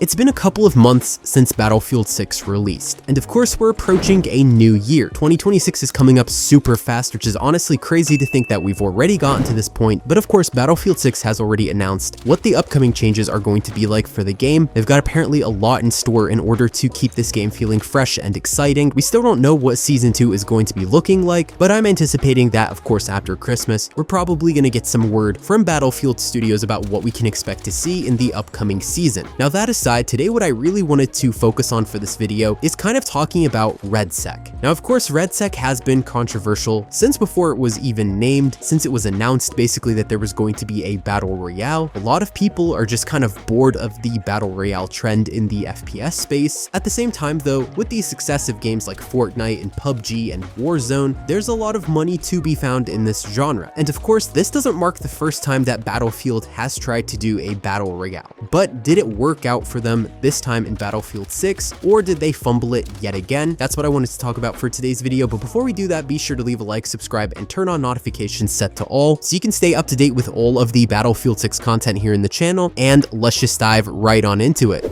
It's been a couple of months since Battlefield 6 released, and of course we're approaching a new year. 2026 is coming up super fast, which is honestly crazy to think that we've already gotten to this point, but of course Battlefield 6 has already announced what the upcoming changes are going to be like for the game. They've got apparently a lot in store in order to keep this game feeling fresh and exciting. We still don't know what Season 2 is going to be looking like, but I'm anticipating that, of course, after Christmas, we're probably going to get some word from Battlefield Studios about what we can expect to see in the upcoming season. Now that aside, today what I really wanted to focus on for this video is kind of talking about RedSack. Now of course RedSack has been controversial since before it was even named, since it was announced basically that there was going to be a battle royale. A lot of people are just kind of bored of the battle royale trend in the FPS space. At the same time though, with the success of games like Fortnite and PUBG and Warzone, there's a lot of money to be found in this genre. And of course this doesn't mark the first time that Battlefield has tried to do a battle royale. But did it work out for them this time in Battlefield 6, or did they fumble it yet again? That's what I wanted to talk about for today's video, but before we do that, be sure to leave a like, subscribe, and turn on notifications set to all so you can stay up to date with all of the Battlefield 6 content here in the channel, and let's just dive right on into it.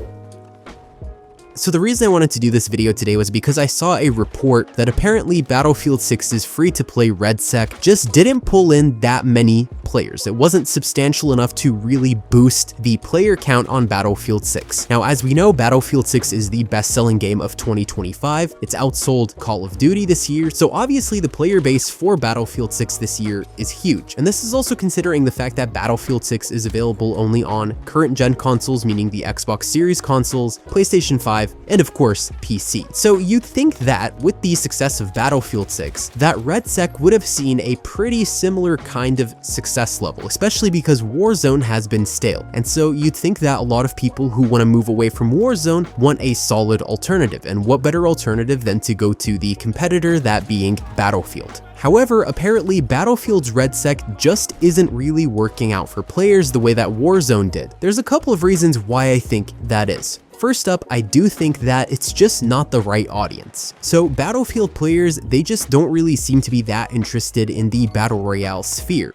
So the reason I wanted to do this video today was because I saw a report that apparently Battlefield 6's free-to-play RedSec just didn't pull in that many players. It wasn't substantial enough to really boost the player count on Battlefield 6. Now, as we know, Battlefield 6 is the best-selling game of 2025. It's outsold Call of Duty this year, so obviously the player base for Battlefield 6 this year is huge. And this is also considering the fact that Battlefield 6 is available only on current-gen consoles, meaning the Xbox Series consoles, PlayStation 5, and of course PC. So you'd think that with the success of Battlefield 6, that RedSec would have seen a pretty similar kind of success level, especially because Warzone has been stale. And so you'd think that a lot of people who want to move away from Warzone want a solid alternative, and what better alternative than to go to the competitor, that being Battlefield. However, apparently Battlefield's RedSec just isn't really working out for players the way that Warzone did. There's a couple of reasons why I think that is. First up, I do think that it's just not the right audience. So Battlefield players, they just don't really seem to be that interested in the Battle Royale sphere.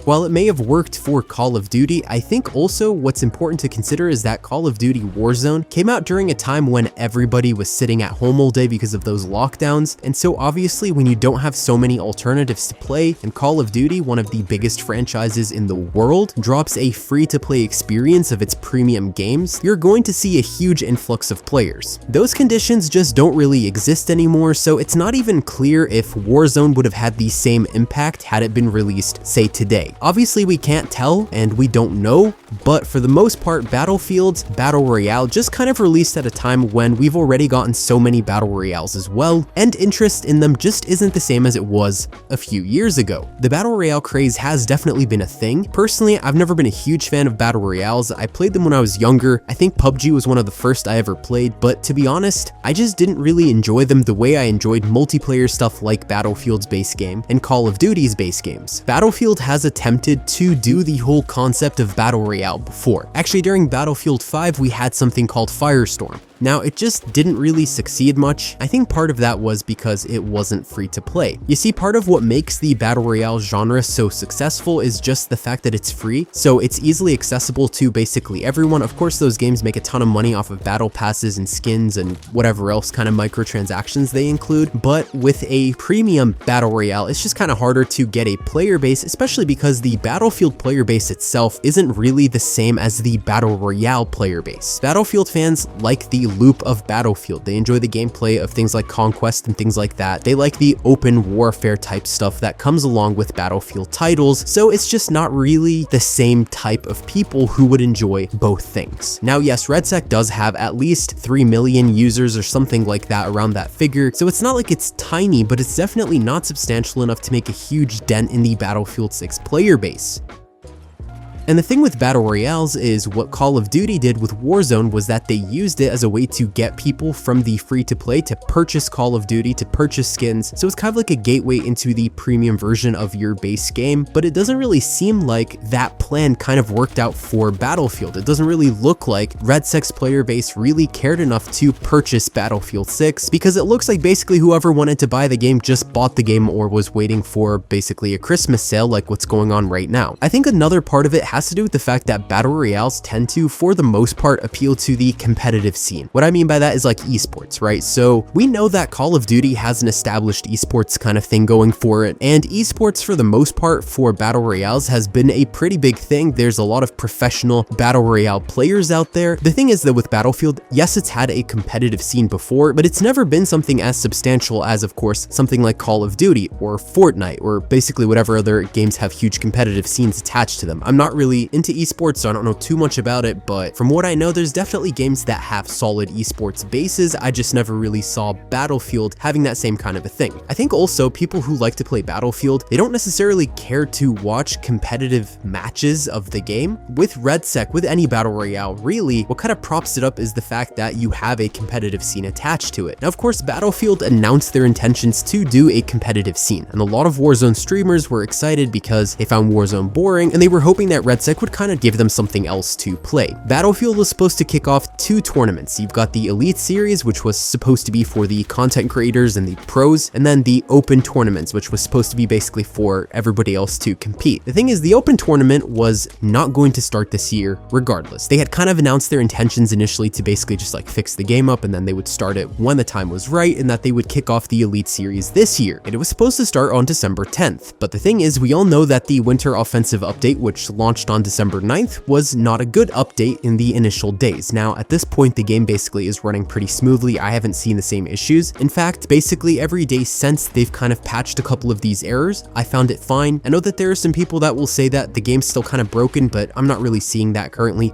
While it may have worked for Call of Duty, I think also what's important to consider is that Call of Duty Warzone came out during a time when everybody was sitting at home all day because of those lockdowns, and so obviously when you don't have so many alternatives to play, and Call of Duty, one of the biggest franchises in the world, drops a free-to-play experience of its premium games, you're going to see a huge influx of players. Those conditions just don't really exist anymore, so it's not even clear if Warzone would have had the same impact had it been released, say, today. Obviously we can't tell and we don't know, but for the most part Battlefield's Battle Royale just kind of released at a time when we've already gotten so many Battle Royales as well, and interest in them just isn't the same as it was a few years ago. The Battle Royale craze has definitely been a thing. Personally, I've never been a huge fan of Battle Royales. I played them when I was younger. I think PUBG was one of the first I ever played, but to be honest, I just didn't really enjoy them the way I enjoyed multiplayer stuff like Battlefield's base game and Call of Duty's base games. Battlefield has attempted to do the whole concept of Battle Royale before. Actually, during Battlefield 5, we had something called Firestorm. Now, it just didn't really succeed much. I think part of that was because it wasn't free to play. You see, part of what makes the Battle Royale genre so successful is just the fact that it's free, so it's easily accessible to basically everyone. Of course, those games make a ton of money off of battle passes and skins and whatever else kind of microtransactions they include, but with a premium Battle Royale, it's just kind of harder to get a player base, especially because the Battlefield player base itself isn't really the same as the Battle Royale player base. Battlefield fans like the loop of Battlefield. They enjoy the gameplay of things like Conquest and things like that. They like the open warfare type stuff that comes along with Battlefield titles, so it's just not really the same type of people who would enjoy both things. Now, yes, RedSec does have at least 3 million users or something like that, around that figure, so it's not like it's tiny, but it's definitely not substantial enough to make a huge dent in the Battlefield 6 player base. And the thing with Battle Royales is what Call of Duty did with Warzone was that they used it as a way to get people from the free-to-play to purchase Call of Duty, to purchase skins, so it's kind of like a gateway into the premium version of your base game, but it doesn't really seem like that plan kind of worked out for Battlefield. It doesn't really look like RedSec's player base really cared enough to purchase Battlefield 6, because it looks like basically whoever wanted to buy the game just bought the game or was waiting for basically a Christmas sale like what's going on right now. I think another part of it has to do with the fact that battle royales tend to, for the most part, appeal to the competitive scene. What I mean by that is like esports, right? So we know that Call of Duty has an established esports kind of thing going for it, and esports for the most part for battle royales has been a pretty big thing. There's a lot of professional battle royale players out there. The thing is that with Battlefield, yes, it's had a competitive scene before, but it's never been something as substantial as, of course, something like Call of Duty or Fortnite or basically whatever other games have huge competitive scenes attached to them. I'm not really into esports, so I don't know too much about it, but from what I know, there's definitely games that have solid esports bases. I just never really saw Battlefield having that same kind of a thing. I think also people who like to play Battlefield, they don't necessarily care to watch competitive matches of the game. With RedSec, with any battle royale, really, what kind of props it up is the fact that you have a competitive scene attached to it. Now, of course, Battlefield announced their intentions to do a competitive scene, and a lot of Warzone streamers were excited because they found Warzone boring, and they were hoping that RedSec would kind of give them something else to play. Battlefield was supposed to kick off 2 tournaments. You've got the Elite Series, which was supposed to be for the content creators and the pros, and then the Open Tournaments, which was supposed to be basically for everybody else to compete. The thing is, the Open Tournament was not going to start this year regardless. They had kind of announced their intentions initially to basically just like fix the game up, and then they would start it when the time was right, and that they would kick off the Elite Series this year. And it was supposed to start on December 10th. But the thing is, we all know that the Winter Offensive update, which launched on December 9th, was not a good update in the initial days. Now, at this point, the game basically is running pretty smoothly. I haven't seen the same issues. In fact, basically every day since they've kind of patched a couple of these errors, I found it fine. I know that there are some people that will say that the game's still kind of broken, but I'm not really seeing that currently.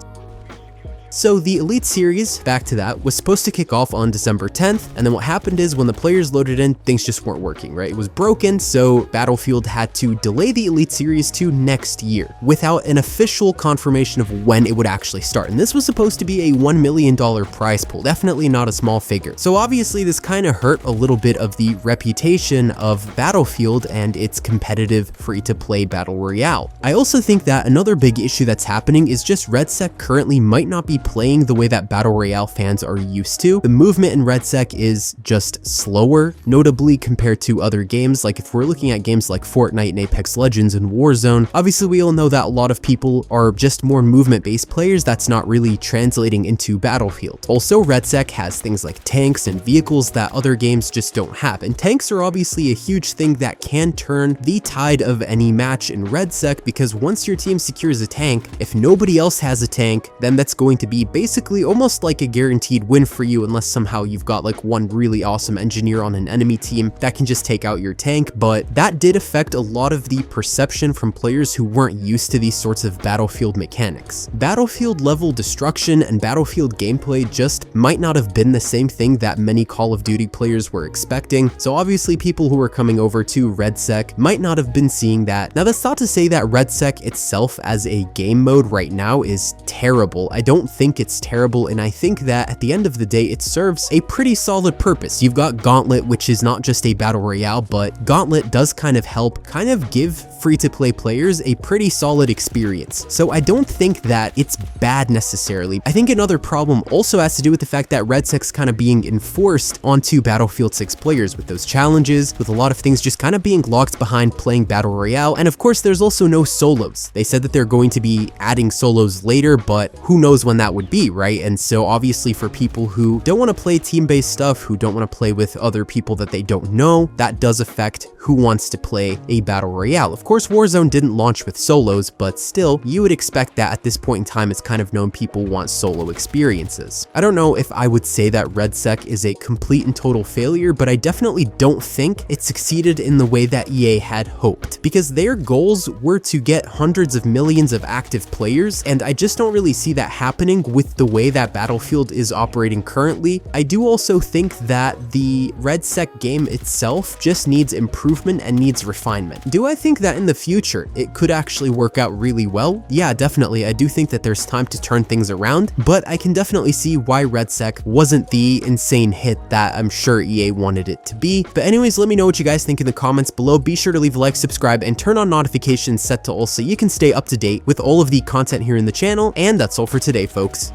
So the Elite Series, back to that, was supposed to kick off on December 10th, and then what happened is when the players loaded in, things just weren't working, right? It was broken, so Battlefield had to delay the Elite Series to next year without an official confirmation of when it would actually start. And this was supposed to be a $1 million prize pool, definitely not a small figure. So obviously this kind of hurt a little bit of the reputation of Battlefield and its competitive free-to-play battle royale. I also think that another big issue that's happening is just RedSec currently might not be playing the way that battle royale fans are used to. The movement in RedSec is just slower, notably compared to other games. Like if we're looking at games like Fortnite and Apex Legends and Warzone, obviously we all know that a lot of people are just more movement-based players. That's not really translating into Battlefield. Also, RedSec has things like tanks and vehicles that other games just don't have, and tanks are obviously a huge thing that can turn the tide of any match in RedSec, because once your team secures a tank, if nobody else has a tank, then that's going to be basically almost like a guaranteed win for you, unless somehow you've got like one really awesome engineer on an enemy team that can just take out your tank. But that did affect a lot of the perception from players who weren't used to these sorts of Battlefield mechanics. Battlefield level destruction and Battlefield gameplay just might not have been the same thing that many Call of Duty players were expecting, so obviously people who were coming over to RedSec might not have been seeing that. Now that's not to say that RedSec itself as a game mode right now is terrible. I don't think it's terrible, and I think that at the end of the day it serves a pretty solid purpose. You've got Gauntlet, which is not just a battle royale, but Gauntlet does kind of give free-to-play players a pretty solid experience. So I don't think that it's bad necessarily. I think another problem also has to do with the fact that RedSec's kind of being enforced onto Battlefield 6 players with those challenges, with a lot of things just kind of being locked behind playing battle royale. And of course there's also no solos. They said that they're going to be adding solos later, but who knows when that would be, right? And so obviously for people who don't want to play team-based stuff, who don't want to play with other people that they don't know, that does affect who wants to play a battle royale. Of course, Warzone didn't launch with solos, but still, you would expect that at this point in time it's kind of known people want solo experiences. I don't know if I would say that RedSec is a complete and total failure, but I definitely don't think it succeeded in the way that EA had hoped, because their goals were to get hundreds of millions of active players, and I just don't really see that happening with the way that Battlefield is operating currently. I do also think that the RedSec game itself just needs improvement and needs refinement. Do I think that in the future it could actually work out really well? Yeah, definitely. I do think that there's time to turn things around, but I can definitely see why RedSec wasn't the insane hit that I'm sure EA wanted it to be. But anyways, let me know what you guys think in the comments below. Be sure to leave a like, subscribe, and turn on notifications set to all so you can stay up to date with all of the content here in the channel. And that's all for today, folks.